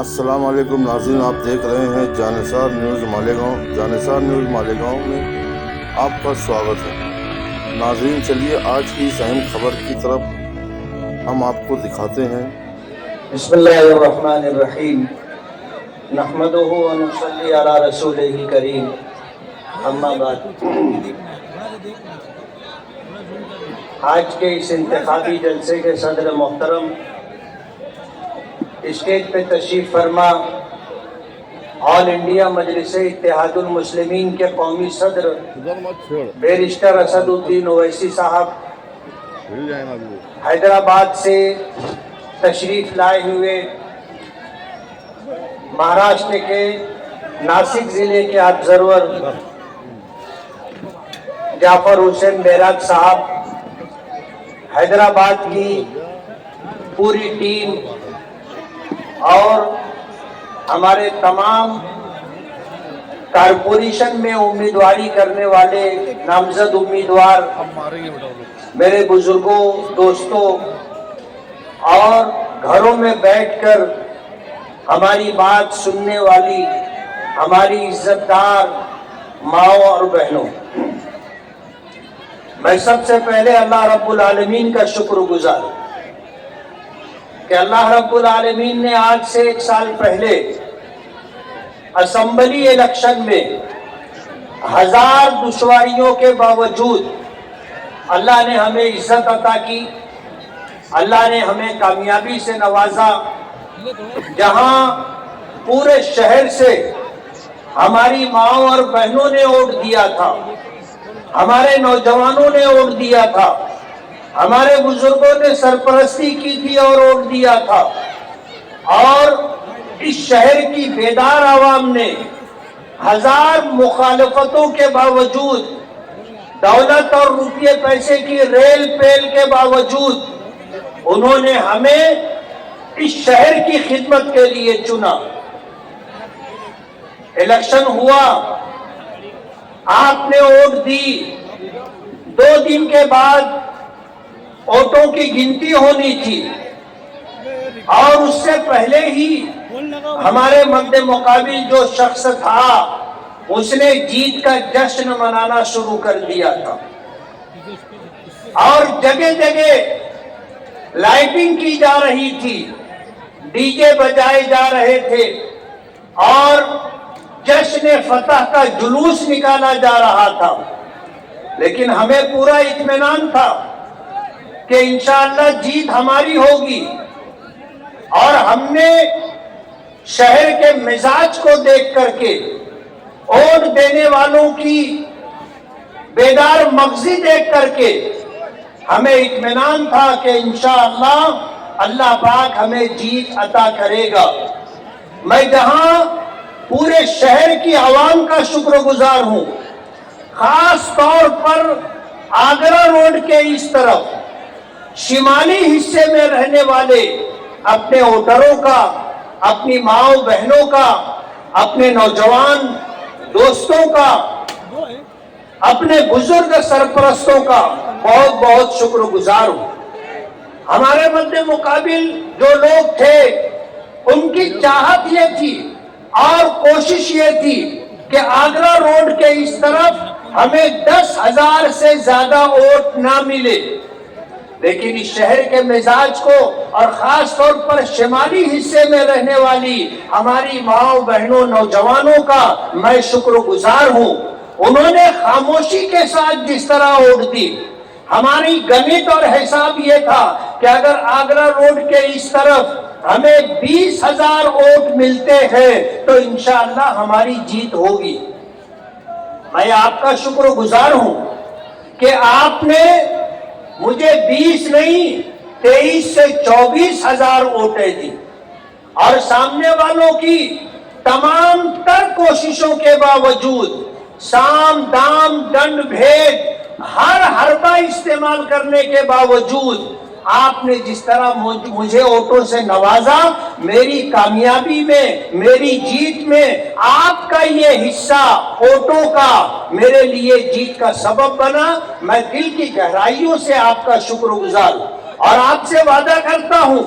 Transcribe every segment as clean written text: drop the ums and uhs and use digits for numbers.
السلام علیکم ناظرین، آپ دیکھ رہے ہیں جانثار نیوز مالیگاؤں۔ جانثار نیوز مالیگاؤں میں آپ کا سواگت ہے۔ ناظرین، چلیے آج کی اس اہم خبر کی طرف ہم آپ کو دکھاتے ہیں۔ بسم اللہ الرحمن الرحیم، نحمدہ و نصلی علی رسولہ کریم، اما بعد۔ آج کے اس انتخابی جلسے کے صدر محترم، اسٹیج پہ تشریف فرما آل انڈیا مجلس اتحاد المسلمین کے قومی صدر بیرسٹر اسد الدین اویسی صاحب، حیدرآباد سے تشریف لائے ہوئے مہاراشٹر کے ناسک ضلع کے آبزرور جعفر حسین بیراگ صاحب، حیدرآباد کی پوری ٹیم اور ہمارے تمام کارپوریشن میں امیدواری کرنے والے نامزد امیدوار، میرے بزرگوں، دوستوں اور گھروں میں بیٹھ کر ہماری بات سننے والی ہماری عزت دار ماؤں اور بہنوں، میں سب سے پہلے اللہ رب العالمین کا شکر گزار ہوں کہ اللہ رب العالمین نے آج سے 1 سال پہلے اسمبلی الیکشن میں 1000 دشواریوں کے باوجود اللہ نے ہمیں عزت عطا کی، اللہ نے ہمیں کامیابی سے نوازا۔ جہاں پورے شہر سے ہماری ماؤں اور بہنوں نے ووٹ دیا تھا، ہمارے نوجوانوں نے ووٹ دیا تھا، ہمارے بزرگوں نے سرپرستی کی تھی اور ووٹ دیا تھا، اور اس شہر کی بیدار عوام نے 1000 مخالفتوں کے باوجود، دولت اور روپے پیسے کی ریل پیل کے باوجود انہوں نے ہمیں اس شہر کی خدمت کے لیے چنا۔ الیکشن ہوا، آپ نے ووٹ دی، 2 دن کے بعد ووٹوں کی گنتی ہونی تھی، اور اس سے پہلے ہی ہمارے مد مقابل جو شخص تھا اس نے جیت کا جشن منانا شروع کر دیا تھا، اور جگہ جگہ لائٹنگ کی جا رہی تھی، ڈی جے بجائے جا رہے تھے، اور جشن فتح کا جلوس نکالا جا رہا تھا۔ لیکن ہمیں پورا اطمینان تھا کہ انشاءاللہ جیت ہماری ہوگی، اور ہم نے شہر کے مزاج کو دیکھ کر کے، ووٹ دینے والوں کی بیدار مغزی دیکھ کر کے ہمیں اطمینان تھا کہ انشاءاللہ اللہ پاک ہمیں جیت عطا کرے گا۔ میں جہاں پورے شہر کی عوام کا شکر گزار ہوں، خاص طور پر آگرہ روڈ کے اس طرف شمالی حصے میں رہنے والے اپنے ووٹروں کا، اپنی ماؤں بہنوں کا، اپنے نوجوان دوستوں کا، اپنے بزرگ سرپرستوں کا بہت بہت شکر گزار ہوں۔ ہمارے مد مقابل جو لوگ تھے ان کی چاہت یہ تھی اور کوشش یہ تھی کہ آگرہ روڈ کے اس طرف ہمیں 10,000 سے زیادہ ووٹ نہ ملے، لیکن اس شہر کے مزاج کو اور خاص طور پر شمالی حصے میں رہنے والی ہماری ماؤں بہنوں نوجوانوں کا میں شکر گزار ہوں۔ انہوں نے خاموشی کے ساتھ جس طرح ووٹ دی، ہماری گنت اور حساب یہ تھا کہ اگر آگرہ روڈ کے اس طرف ہمیں 20,000 ووٹ ملتے ہیں تو انشاءاللہ ہماری جیت ہوگی۔ میں آپ کا شکر گزار ہوں کہ آپ نے مجھے 20 نہیں 23 سے 24,000 ووٹیں دی، اور سامنے والوں کی تمام تر کوششوں کے باوجود، سام دام ڈنڈ بھید ہر حربہ استعمال کرنے کے باوجود آپ نے جس طرح مجھے ووٹوں سے نوازا، میری کامیابی میں، میری جیت میں آپ کا یہ حصہ ووٹوں کا میرے لیے جیت کا سبب بنا۔ میں دل کی گہرائیوں سے آپ کا شکر گزار ہوں، اور آپ سے وعدہ کرتا ہوں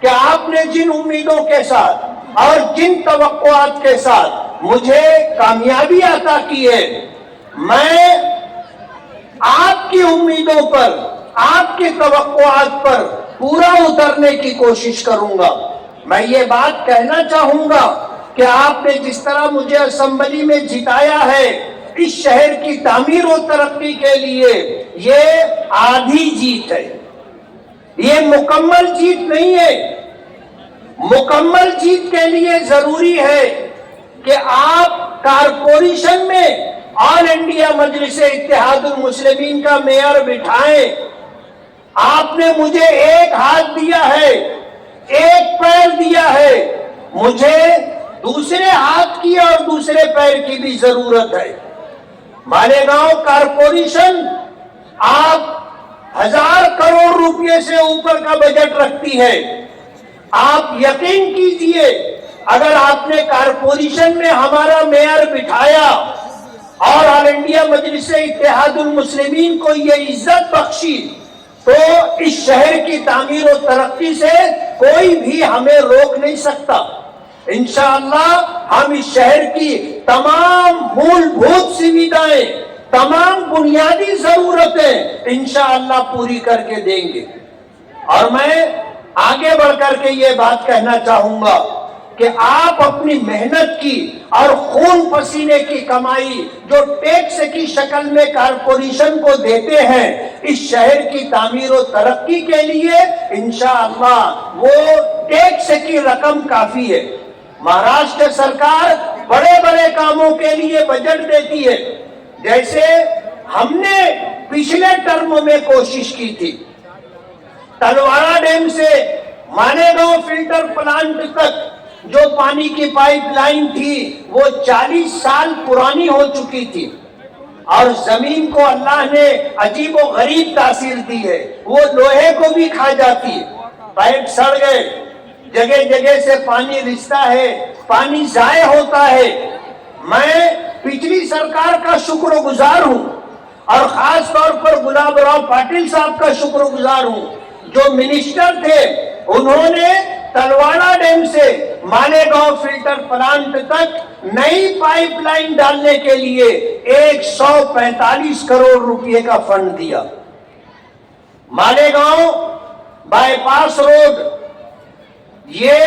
کہ آپ نے جن امیدوں کے ساتھ اور جن توقعات کے ساتھ مجھے کامیابی عطا کی ہے، میں آپ کی امیدوں پر، آپ کی توقعات پر پورا اترنے کی کوشش کروں گا۔ میں یہ بات کہنا چاہوں گا کہ آپ نے جس طرح مجھے اسمبلی میں جتایا ہے، اس شہر کی تعمیر و ترقی کے لیے یہ آدھی جیت ہے، یہ مکمل جیت نہیں ہے۔ مکمل جیت کے لیے ضروری ہے کہ آپ کارپوریشن میں آل انڈیا مجلس اتحاد المسلمین کا میئر بٹھائیں۔ آپ نے مجھے ایک ہاتھ دیا ہے، ایک پیر دیا ہے، مجھے دوسرے ہاتھ کی اور دوسرے پیر کی بھی ضرورت ہے۔ مالیگاؤں کارپوریشن آپ 1000 کروڑ روپے سے اوپر کا بجٹ رکھتی ہے۔ آپ یقین کیجئے، اگر آپ نے کارپوریشن میں ہمارا میئر بٹھایا اور آل انڈیا مجلس اتحاد المسلمین کو یہ عزت بخشی، تو اس شہر کی تعمیر و ترقی سے کوئی بھی ہمیں روک نہیں سکتا۔ انشاءاللہ ہم اس شہر کی تمام مول بھوت سویدھائیں، تمام بنیادی ضرورتیں انشاءاللہ پوری کر کے دیں گے۔ اور میں آگے بڑھ کر کے یہ بات کہنا چاہوں گا کہ آپ اپنی محنت کی اور خون پسینے کی کمائی جو ٹیکس کی شکل میں کارپوریشن کو دیتے ہیں، اس شہر کی تعمیر و ترقی کے لیے انشاءاللہ وہ ٹیکس کی رقم کافی ہے۔ مہاراشٹر سرکار بڑے بڑے کاموں کے لیے بجٹ دیتی ہے، جیسے ہم نے پچھلے ٹرم میں کوشش کی تھی، تلوارا ڈیم سے مالیگاؤں فلٹر پلانٹ تک جو پانی کی پائپ لائن تھی وہ 40 سال پرانی ہو چکی تھی، اور زمین کو اللہ نے عجیب و غریب تاثیر دی ہے، وہ لوہے کو بھی کھا جاتی ہے۔ پائپ سڑ گئے، جگہ جگہ سے پانی رستا ہے، پانی ضائع ہوتا ہے۔ میں پچھلی سرکار کا شکر گزار ہوں، اور خاص طور پر گلاب راؤ پاٹل صاحب کا شکر گزار ہوں، جو منسٹر تھے، انہوں نے تلواڑا ڈیم سے مالیگاؤں فلٹر پلانٹ تک نئی پائپ لائن ڈالنے کے لیے 145 کروڑ روپے کا فنڈ دیا۔ مالیگاؤں بائی پاس روڈ یہ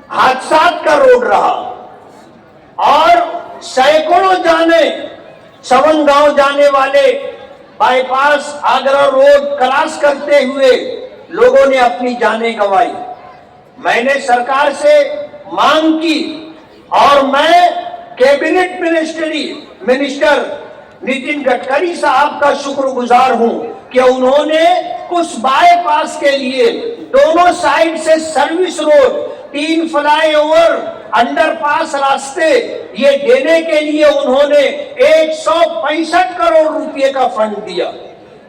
حادثات کا روڈ رہا، اور سینکڑوں جانے سون گاؤں جانے والے by pass Agra road cross کرتے ہوئے لوگوں نے اپنی جانیں گنوائی۔ میں نے سرکار سے مانگ کی، اور میں کیبنٹ منسٹر نتن گڈکری صاحب کا شکر گزار ہوں کہ انہوں نے اس بائی پاس کے لیے دونوں سائیڈ سے service road, 3 flyover, underpass راستے یہ دینے کے لیے انہوں نے 165 کروڑ روپے کا فنڈ دیا۔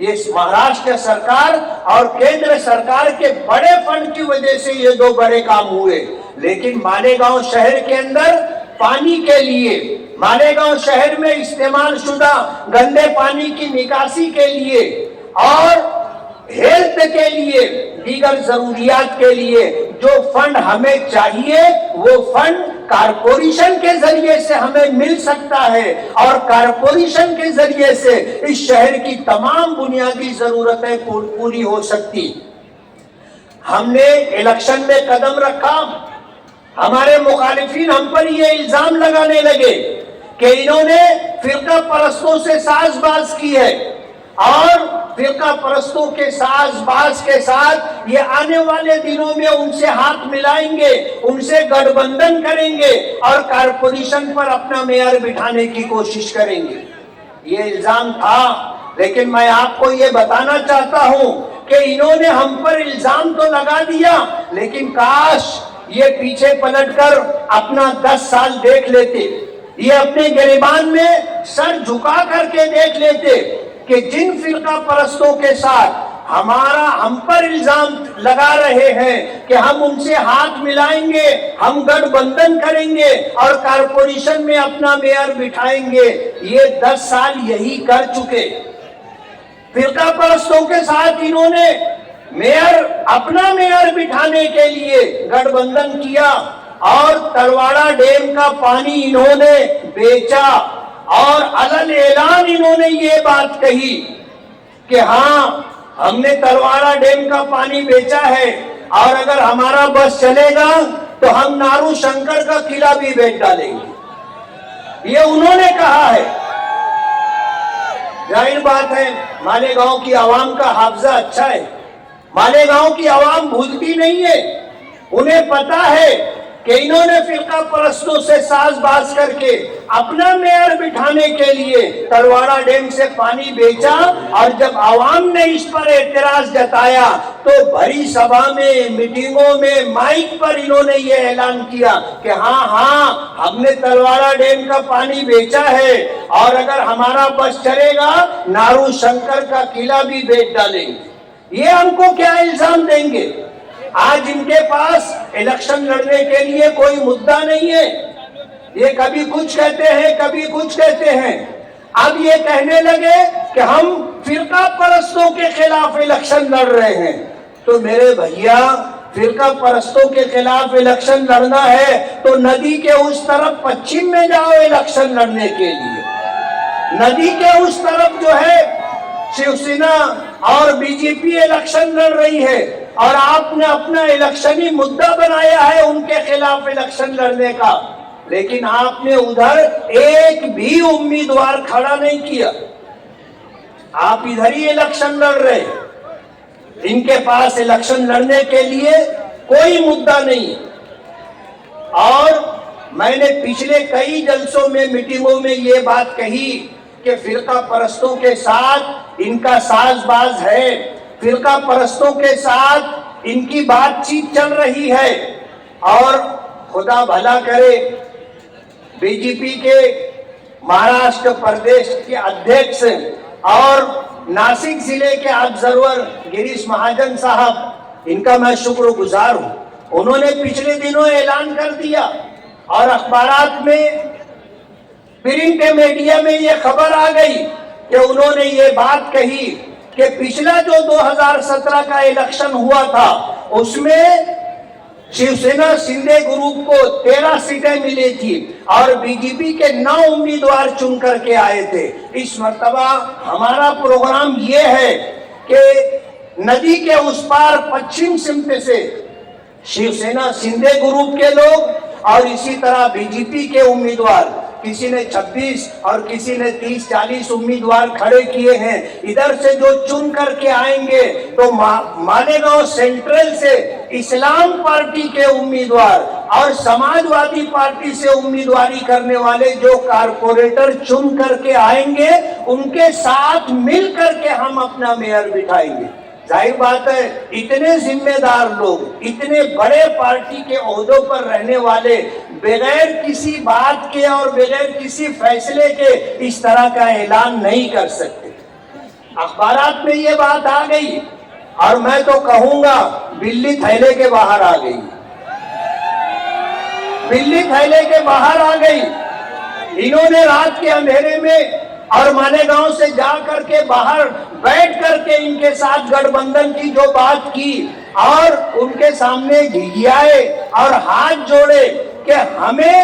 یہ مہاراشٹر سرکار اور کیندر سرکار کے بڑے فنڈ کی وجہ سے یہ 2 بڑے کام ہوئے۔ لیکن مالیگاؤں شہر کے اندر پانی کے لیے، مالیگاؤں شہر میں استعمال شدہ گندے پانی کی نکاسی کے لیے اور ہیلتھ کے لیے، دیگر ضروریات کے لیے جو فنڈ ہمیں چاہیے، وہ فنڈ کارپوریشن کے ذریعے سے ہمیں مل سکتا ہے، اور کارپوریشن کے ذریعے سے اس شہر کی تمام بنیادی ضرورتیں پوری ہو سکتی۔ ہم نے الیکشن میں قدم رکھا، ہمارے مخالفین ہم پر یہ الزام لگانے لگے کہ انہوں نے فرقہ پرستوں سے ساز باز کی ہے، اور فرقہ پرستوں کے ساز باز کے ساتھ یہ آنے والے دنوں میں ان سے ہاتھ ملائیں گے، ان سے گٹھ بندھن کریں گے، اور کارپوریشن پر اپنا میئر بٹھانے کی کوشش کریں گے۔ یہ الزام تھا، لیکن میں آپ کو یہ بتانا چاہتا ہوں کہ انہوں نے ہم پر الزام تو لگا دیا، لیکن کاش یہ پیچھے پلٹ کر اپنا 10 سال دیکھ لیتے، یہ اپنے گریبان میں سر جھکا کر کے دیکھ لیتے کہ جن فرقہ پرستوں کے ساتھ ہم پر الزام لگا رہے ہیں کہ ہم ان سے ہاتھ ملائیں گے، ہم گٹھ بندھن کریں گے اور کارپوریشن میں اپنا میئر بٹھائیں گے، یہ 10 سال یہی کر چکے۔ فرقہ پرستوں کے ساتھ انہوں نے اپنا میئر بٹھانے کے لیے گٹھ بندھن کیا، اور تلواڑہ ڈیم کا پانی انہوں نے بیچا اور علن اعلان انہوں نے یہ بات کہی کہ ہاں ہم نے تلواڑہ ڈیم کا پانی بیچا ہے اور اگر ہمارا بس چلے گا تو ہم نارو شنکر کا قلعہ بھی بیچ ڈالیں گے، یہ انہوں نے کہا ہے۔ ظاہر بات ہے مالیگاؤں کی عوام کا حافظہ اچھا ہے، مالیگاؤں کی عوام بھولتی نہیں ہے، انہیں پتا ہے کہ انہوں نے فرقہ پرستوں سے ساز باز کر کے اپنا میئر بٹھانے کے لیے تلواڑہ ڈیم سے پانی بیچا، اور جب عوام نے اس پر اعتراض جتایا تو بھری سبھا میں، میٹنگوں میں، مائک پر انہوں نے یہ اعلان کیا کہ ہاں ہم نے تلواڑہ ڈیم کا پانی بیچا ہے اور اگر ہمارا بس چلے گا نارو شنکر کا قلعہ بھی بیچ ڈالیں گے۔ یہ ہم کو کیا الزام دیں گے؟ آج ان کے پاس الیکشن لڑنے کے لیے کوئی مدعا نہیں ہے، یہ کبھی کچھ کہتے ہیں کبھی کچھ کہتے ہیں۔ اب یہ کہنے لگے کہ ہم فرقہ پرستوں کے خلاف الیکشن لڑ رہے ہیں، تو میرے بھیا فرقہ پرستوں کے خلاف الیکشن لڑنا ہے تو ندی کے اس طرف پچھم میں جاؤ الیکشن لڑنے کے لیے۔ ندی کے اس طرف جو ہے شیو سینا اور بی جے پی الیکشن لڑ رہی ہے اور آپ نے اپنا الیکشنی مدعا بنایا ہے ان کے خلاف الیکشن لڑنے کا، لیکن آپ نے ادھر ایک بھی امیدوار کھڑا نہیں کیا، آپ ادھر ہی الیکشن لڑ رہے، ان کے پاس الیکشن لڑنے کے لیے کوئی مدعا نہیں۔ اور میں نے پچھلے کئی جلسوں میں، میٹنگوں میں یہ بات کہی کہ فرقہ پرستوں کے ساتھ ان کا ساز باز ہے، فرقہ پرستوں کے ساتھ ان کی بات چیت چل رہی ہے، اور خدا بھلا کرے بی جے پی کے مہاراشٹر پردیش کے ادھیکش اور ناسک ضلع کے آبزرور گریش مہاجن صاحب، ان کا میں شکر گزار ہوں، انہوں نے پچھلے دنوں اعلان کر دیا اور اخبارات میں، پرنٹ میڈیا میں یہ خبر آ گئی کہ انہوں نے یہ بات کہی کہ پچھلا جو 2017 کا الیکشن ہوا تھا اس میں شیو سینا شندے گروپ کو 13 سیٹیں ملی تھی اور بی جے پی کے 9 امیدوار چن کر کے آئے تھے۔ اس مرتبہ ہمارا پروگرام یہ ہے کہ ندی کے اس پار پچھم سمت سے شیو سینا شندے گروپ کے لوگ اور اسی طرح بی جے پی کے امیدوار، کسی نے 26 اور کسی نے 30-40 امیدوار کھڑے کیے ہیں، ادھر سے جو چن کر کے آئیں گے تو مالیگاؤں سینٹرل سے اسلام پارٹی کے امیدوار اور سماج وادی پارٹی سے امیدواری کرنے والے جو کارپوریٹر چن کر کے آئیں گے ان کے ساتھ مل کر کے ہم اپنا میئر بٹھائیں گے۔ ظاہر بات ہے اتنے ذمہ دار لوگ، اتنے بڑے پارٹی کے عہدوں پر رہنے والے بغیر کسی بات کے اور بغیر کسی فیصلے کے اس طرح کا اعلان نہیں کر سکتے۔ اخبارات میں یہ بات آ گئی اور میں تو کہوں گا بلی تھیلے کے باہر آ گئی، بلی تھیلے کے باہر آ گئی۔ انہوں نے رات کے اندھیرے میں اور مالیگاؤں سے جا کر کے باہر بیٹھ کر کے ان کے ساتھ گٹھ بندھن کی جو بات کی اور ان کے سامنے گھگیائے اور ہاتھ جوڑے کہ ہمیں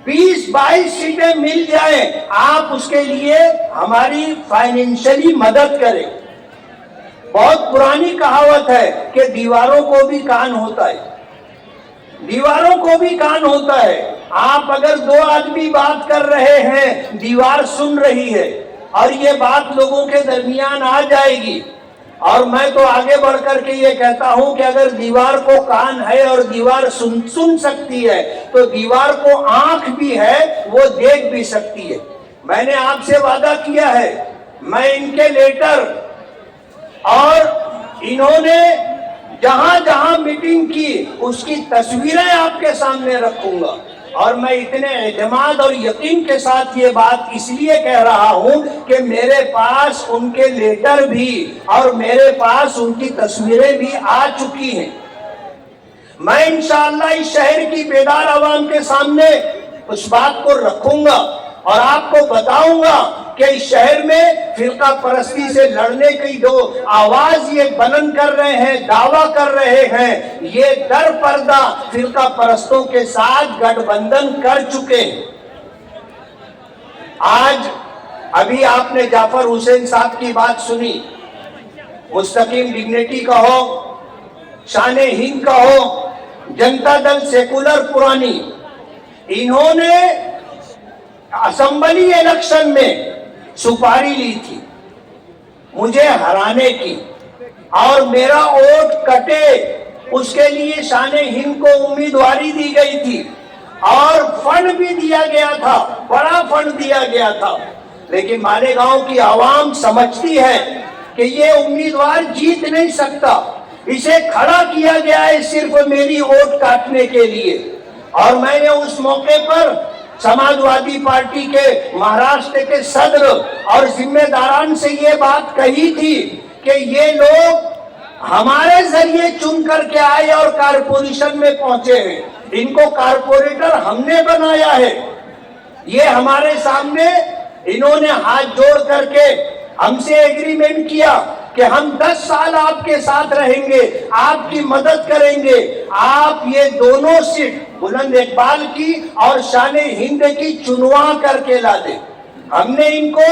20-22 سیٹیں مل جائیں، آپ اس کے لیے ہماری فائنینشلی مدد کریں۔ بہت پرانی کہاوت ہے کہ دیواروں کو بھی کان ہوتا ہے، دیواروں کو بھی کان ہوتا ہے۔ آپ اگر 2 آدمی بات کر رہے ہیں، دیوار سن رہی ہے اور یہ بات لوگوں کے درمیان آ جائے گی، اور میں تو آگے بڑھ کر کے یہ کہتا ہوں کہ اگر دیوار کو کان ہے اور دیوار سن سکتی ہے تو دیوار کو آنکھ بھی ہے، وہ دیکھ بھی سکتی ہے۔ میں نے آپ سے وعدہ کیا ہے، میں ان کے لیٹر اور انہوں نے جہاں جہاں میٹنگ کی اس کی تصویریں آپ کے سامنے رکھوں گا، اور میں اتنے اعتماد اور یقین کے ساتھ یہ بات اس لیے کہہ رہا ہوں کہ میرے پاس ان کے لیٹر بھی اور میرے پاس ان کی تصویریں بھی آ چکی ہیں۔ میں انشاءاللہ اس شہر کی بیدار عوام کے سامنے اس بات کو رکھوں گا اور آپ کو بتاؤں گا کہ اس شہر میں فرقہ پرستی سے لڑنے کی جو آواز یہ بلند کر رہے ہیں، دعویٰ کر رہے ہیں، یہ در پردہ فرقہ پرستوں کے ساتھ گٹھ بندھن کر چکے ہیں۔ آج ابھی آپ نے جعفر حسین صاحب کی بات سنی، مستقیم ڈگنیٹی کا ہو، شان ہند کا ہو، جنتا دل سیکولر پرانی، انہوں نے اسمبلی الیکشن میں سپاری لی تھی مجھے ہرانے کی، اور میرا ووٹ کٹے اس کے لیے شان ہند کو امیدواری دی گئی تھی، اور فنڈ بھی دیا گیا تھا، بڑا فنڈ دیا گیا تھا، لیکن مالیگاؤں کی عوام سمجھتی ہے کہ یہ امیدوار جیت نہیں سکتا، اسے کھڑا کیا گیا ہے صرف میری ووٹ کاٹنے کے لیے۔ اور میں نے اس موقع پر سماجوادی پارٹی کے مہاراشٹر کے صدر اور ذمہ داران سے یہ بات کہی تھی کہ یہ لوگ ہمارے ذریعے چن کر کے آئے اور کارپوریشن میں پہنچے ہیں، ان کو کارپوریٹر ہم نے بنایا ہے۔ یہ ہمارے سامنے انہوں نے ہاتھ جوڑ کر کے ہم سے ایگریمنٹ کیا کہ ہم 10 سال آپ کے ساتھ رہیں گے، آپ کی مدد کریں گے، آپ یہ دونوں سیٹ بلند اقبال کی اور شان ہند کی چنوا کر کے لا دیں۔ ہم نے ان کو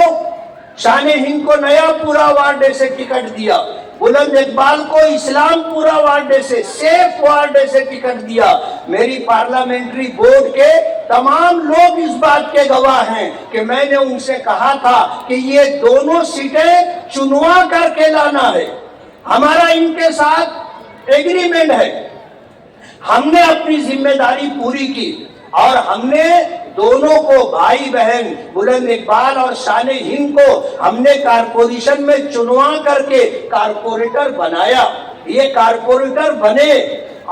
شان ہند کو نیا پورا وارڈ سے ٹکٹ دیا، بلند اقبال کو اسلام پورا وارڈ سے، سیف وارڈ سے ٹکٹ دیا۔ میری پارلیمنٹری بورڈ کے تمام لوگ اس بات کے گواہ ہیں کہ میں نے ان سے کہا تھا کہ یہ دونوں سیٹیں چنوا کر کے لانا ہے، ہمارا ان کے ساتھ ایگریمنٹ ہے۔ ہم نے اپنی ذمہ داری پوری کی، اور ہم نے دونوں کو بھائی بہن بلند اقبال اور شان ہند کو ہم نے کارپوریشن میں چنوا کر کے کارپوریٹر بنایا۔ یہ کارپوریٹر بنے،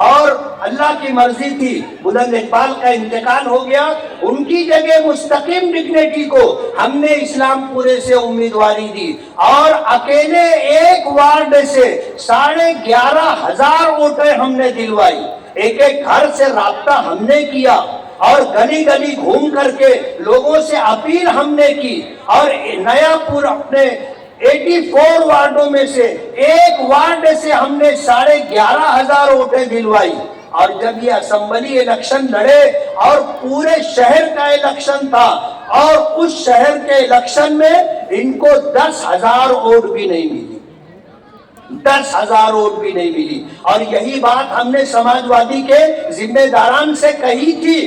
اور اللہ کی مرضی تھی، بلند اقبال کا انتقال ہو گیا، ان کی جگہ مستقیم ڈگنیٹی کو ہم نے اسلام پورے سے امیدواری دی، اور اکیلے ایک وارڈ سے 11,500 ووٹیں ہم نے دلوائی۔ ایک ایک گھر سے رابطہ ہم نے کیا، اور گلی گلی گھوم کر کے لوگوں سے اپیل ہم نے کی، اور نیا پور اپنے 84 وارڈوں میں سے ایک وارڈ سے ہم نے 11,500 ووٹیں دلوائی۔ اور جب یہ اسمبلی الیکشن لڑے اور پورے شہر کا الیکشن تھا، اور اس شہر کے الیکشن میں ان کو 10,000 ووٹ بھی نہیں ملی، 10,000 ووٹ بھی نہیں ملی۔ اور یہی بات ہم نے سماجوادی کے ذمہ داران سے کہی تھی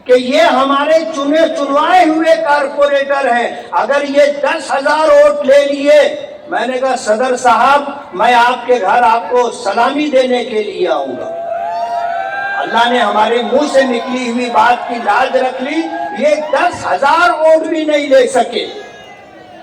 کہ یہ ہمارے چنوائے ہوئے کارپوریٹر ہیں، اگر یہ 10,000 ووٹ لے لیے، میں نے کہا صدر صاحب میں آپ کے گھر آپ کو سلامی دینے کے لیے آؤں گا۔ اللہ نے ہمارے منہ سے نکلی ہوئی بات کی لاج رکھ لی، یہ 10,000 ووٹ بھی نہیں لے سکے۔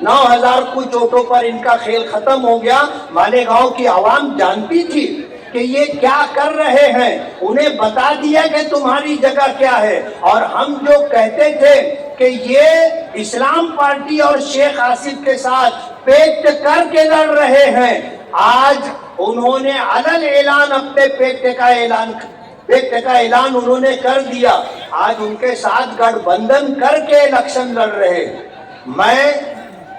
9,000 کچھ ووٹوں پر ان کا کھیل ختم ہو گیا۔ مالیگاؤں کی عوام جانتی تھی کہ یہ کیا کر رہے ہیں، انہیں بتا دیا کہ تمہاری جگہ کیا ہے۔ اور ہم جو کہتے تھے کہ یہ اسلام پارٹی اور شیخ آصف کے ساتھ پیکٹ کر کے لڑ رہے ہیں، آج انہوں نے علن اعلان اپنے پیکٹ کا اعلان انہوں نے کر دیا، آج ان کے ساتھ گٹھ بندھن کر کے الیکشن لڑ رہے ہیں۔ میں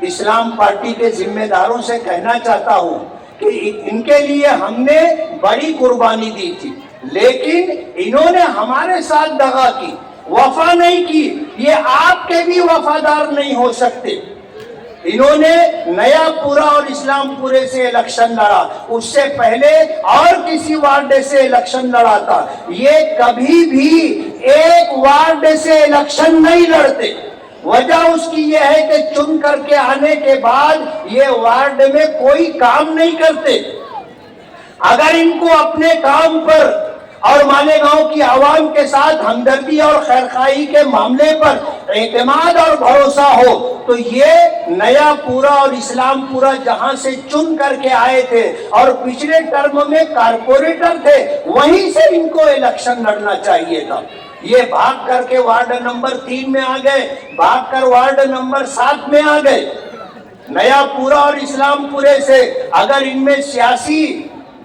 اسلام پارٹی کے ذمہ داروں سے کہنا چاہتا ہوں کہ ان کے لیے ہم نے بڑی قربانی دی تھی، لیکن انہوں نے ہمارے ساتھ دغا کی، وفا نہیں کی۔ یہ آپ کے بھی وفادار نہیں ہو سکتے۔ انہوں نے نیا پورا اور اسلام پورے سے الیکشن لڑا، اس سے پہلے اور کسی وارڈ سے الیکشن لڑا تھا۔ یہ کبھی بھی ایک وارڈ سے الیکشن نہیں لڑتے۔ وجہ اس کی یہ ہے کہ چن کر کے آنے کے بعد یہ وارڈ میں کوئی کام نہیں کرتے۔ اگر ان کو اپنے کام پر اور مالیگاؤں کی عوام کے ساتھ ہمدردی اور خیرخواہی کے معاملے پر اعتماد اور بھروسہ ہو تو یہ نیا پورا اور اسلام پورا جہاں سے چن کر کے آئے تھے اور پچھلے ٹرم میں کارپوریٹر تھے، وہیں سے ان کو الیکشن لڑنا چاہیے تھا۔ یہ بھاگ کر کے وارڈ نمبر 3 میں آ گئے، بھاگ کر وارڈ نمبر 7 میں آ گئے۔ نیا پورا اور اسلام پورے سے اگر ان میں سیاسی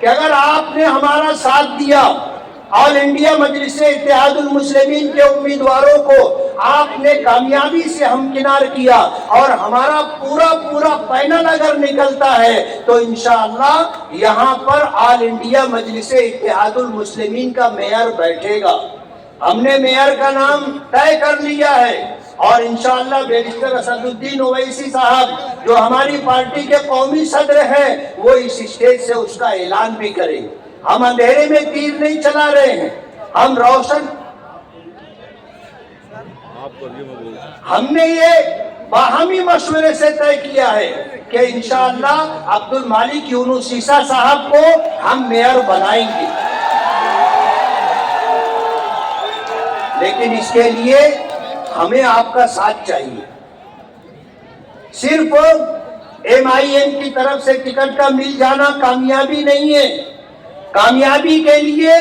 کہ اگر آپ نے ہمارا ساتھ دیا، آل انڈیا مجلس اتحاد المسلمین کے امیدواروں کو آپ نے کامیابی سے ہمکنار کیا اور ہمارا پورا پینل اگر نکلتا ہے تو انشاءاللہ یہاں پر آل انڈیا مجلس اتحاد المسلمین کا میئر بیٹھے گا۔ ہم نے میئر کا نام طے کر لیا ہے اور انشاءاللہ بیرسٹر اسد الدین اویسی صاحب جو ہماری پارٹی کے قومی صدر ہیں وہ اس اسٹیج سے اس کا اعلان بھی کریں گے۔ ہم اندھیرے میں تیر نہیں چلا رہے ہیں، ہم روشن، ہم نے یہ باہمی مشورے سے طے کیا ہے کہ انشاءاللہ عبد المالک یونس عیسیٰ صاحب کو ہم میئر بنائیں گے، لیکن اس کے لیے ہمیں آپ کا ساتھ چاہیے۔ صرف ایم آئی ایم کی طرف سے ٹکٹ کا مل جانا کامیابی نہیں ہے، کامیابی کے لیے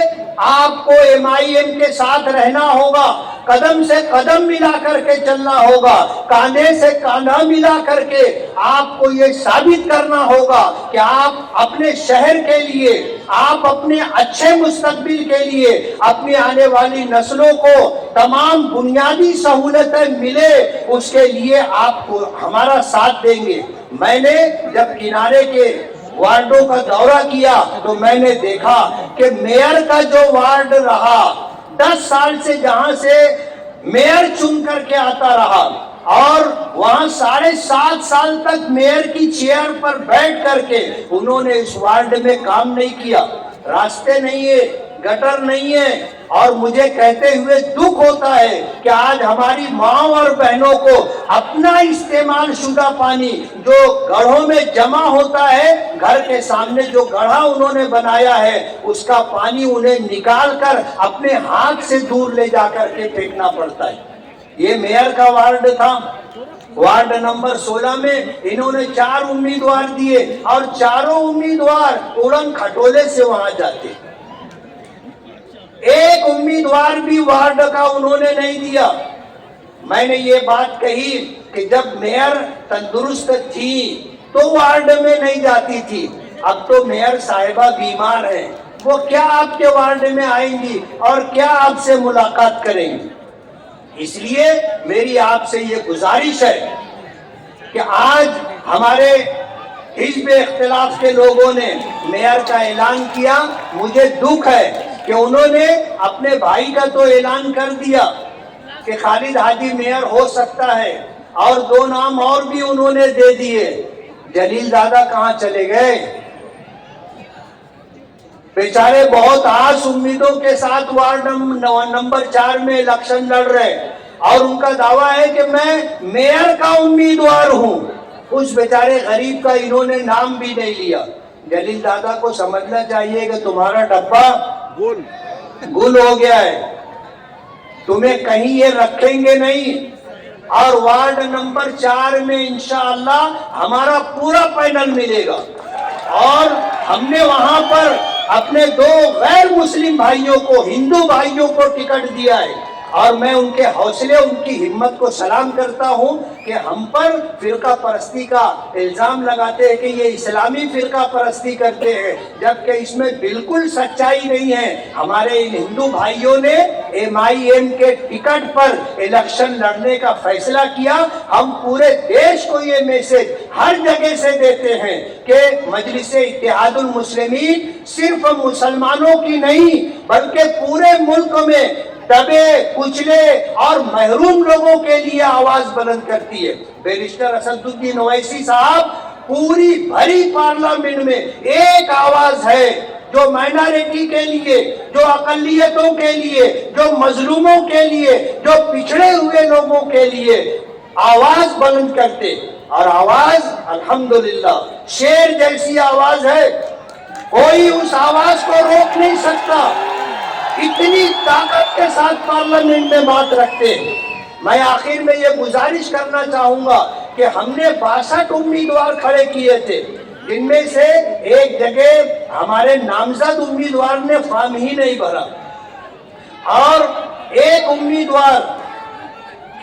آپ کو ایم آئی ایم کے ساتھ رہنا ہوگا، قدم سے قدم ملا کر کے چلنا ہوگا، کاندھے سے کاندھا ملا کر کے آپ کو یہ ثابت کرنا ہوگا کہ آپ اپنے شہر کے لیے، آپ اپنے اچھے مستقبل کے لیے، اپنی آنے والی نسلوں کو تمام بنیادی سہولتیں ملے، اس کے لیے آپ کو ہمارا ساتھ دیں گے۔ میں نے جب کنارے کے وارڈوں کا دورہ کیا تو میں نے دیکھا کہ میئر کا جو وارڈ رہا 10 سال سے جہاں سے میئر چن کر کے آتا رہا اور وہاں 7.5 سال تک میئر کی چیئر پر بیٹھ کر کے انہوں نے اس وارڈ میں کام نہیں کیا، راستے نہیں ہے، گٹر نہیں ہے، اور مجھے کہتے ہوئے دکھ ہوتا ہے کہ آج ہماری ماں اور بہنوں کو اپنا استعمال شدہ پانی جو گڑھوں میں جمع ہوتا ہے، گھر کے سامنے جو گڑھا انہوں نے بنایا ہے اس کا پانی انہیں نکال کر اپنے ہاتھ سے دور لے جا کر کے پھینکنا پڑتا ہے۔ یہ میئر کا وارڈ تھا، وارڈ نمبر 16 میں انہوں نے 4 امیدوار دیے اور چاروں امیدوار اڑن کھٹولے سے وہاں جاتے، ایک امیدوار بھی وارڈ کا انہوں نے نہیں دیا۔ میں نے یہ بات کہی کہ جب میئر تندرست تھی تو وارڈ میں نہیں جاتی تھی، اب تو میئر صاحبہ بیمار ہیں، وہ کیا آپ کے وارڈ میں آئیں گی اور کیا آپ سے ملاقات کریں گی؟ اس لیے میری آپ سے یہ گزارش ہے کہ آج ہمارے حزب اختلاف کے لوگوں نے میئر کا اعلان کیا، مجھے دکھ ہے کہ انہوں نے اپنے بھائی کا تو اعلان کر دیا کہ خالد حاجی میئر ہو سکتا ہے اور 2 نام اور بھی انہوں نے دے دیے، جلیل دادا کہاں چلے گئے؟ بیچارے بہت آس امیدوں کے ساتھ وارڈ نمبر 4 میں الیکشن لڑ رہے اور ان کا دعویٰ ہے کہ میں میئر کا امیدوار ہوں، اس بیچارے غریب کا انہوں نے نام بھی نہیں لیا۔ جلیل دادا کو سمجھنا چاہیے کہ تمہارا ڈبہ گل ہو گیا ہے، تمہیں کہیں یہ رکھیں گے نہیں، اور وارڈ نمبر 4 میں انشاءاللہ ہمارا پورا پینل ملے گا اور ہم نے وہاں پر اپنے 2 غیر مسلم بھائیوں کو، ہندو بھائیوں کو ٹکٹ دیا ہے اور میں ان کے حوصلے، ان کی ہمت کو سلام کرتا ہوں کہ ہم پر فرقہ پرستی کا الزام لگاتے ہیں کہ یہ اسلامی فرقہ پرستی کرتے ہیں، جبکہ اس میں بالکل سچائی نہیں ہے۔ ہمارے ان ہندو بھائیوں نے ایم آئی ایم کے ٹکٹ پر الیکشن لڑنے کا فیصلہ کیا۔ ہم پورے دیش کو یہ میسج ہر جگہ سے دیتے ہیں کہ مجلس اتحاد المسلمین صرف مسلمانوں کی نہیں بلکہ پورے ملک میں دبے کچلے اور محروم لوگوں کے لیے آواز بلند کرتی ہے۔ بیرسٹر اسد الدین اویسی صاحب پوری بھری پارلیمنٹ میں ایک آواز ہے جو مائنارٹی کے لیے، جو اقلیتوں کے لیے، جو مظلوموں کے لیے، جو پچھڑے ہوئے لوگوں کے لیے آواز بلند کرتے، اور آواز الحمدللہ شیر جیسی آواز ہے، کوئی اس آواز کو روک نہیں سکتا، اتنی طاقت کے ساتھ پارلیمنٹ میں بات رکھتے ہیں۔ میں آخر میں یہ گزارش کرنا چاہوں گا کہ ہم نے 62 امیدوار کھڑے کیے تھے، جن میں سے ایک جگہ ہمارے نامزد امیدوار نے فارم ہی نہیں بھرا اور ایک امیدوار